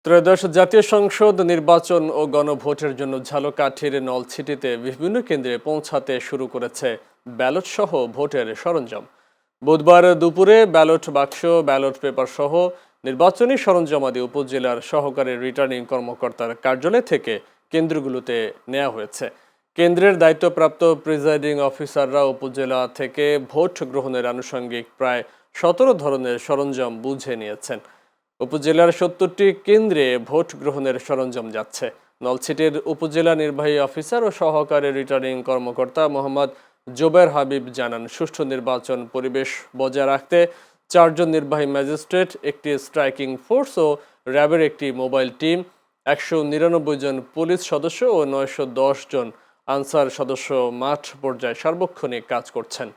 ত্রয়োদশ জাতীয় সংসদ নির্বাচন ও গণভোটের জন্য ঝালকাঠির নলছিটিতে বিভিন্ন কেন্দ্রে পৌঁছাতে শুরু করেছে ব্যালট সহ ভোটের সরঞ্জাম। বুধবার দুপুরে ব্যালট বাক্স, ব্যালট পেপার সহ নির্বাচনী সরঞ্জামাদি উপজেলার সহকারী রিটার্নিং কর্মকর্তার কার্যালয় থেকে কেন্দ্রগুলোতে নেওয়া হয়েছে। কেন্দ্রের দায়িত্বপ্রাপ্ত প্রিজাইডিং অফিসাররা উপজেলা থেকে ভোট গ্রহণের আনুষঙ্গিক প্রায় 17 ধরনের সরঞ্জাম বুঝে নিয়েছেন। উপজেলার 70টি কেন্দ্রে ভোট গ্রহণের সরঞ্জাম যাচ্ছে। নলছিটির উপজেলা নির্বাহী অফিসার ও সহকারী রিটার্নিং কর্মকর্তা মোহাম্মদ জোবের হাবিব জানান, সুষ্ঠু নির্বাচন পরিবেশ বজায় রাখতে 4 জন নির্বাহী ম্যাজিস্ট্রেট, একটি স্ট্রাইকিং ফোর্স ও র্যাবের একটি মোবাইল টিম, 199 জন পুলিশ সদস্য ও 910 জন আনসার সদস্য মাঠ পর্যায়ে সার্বক্ষণিক কাজ করছেন।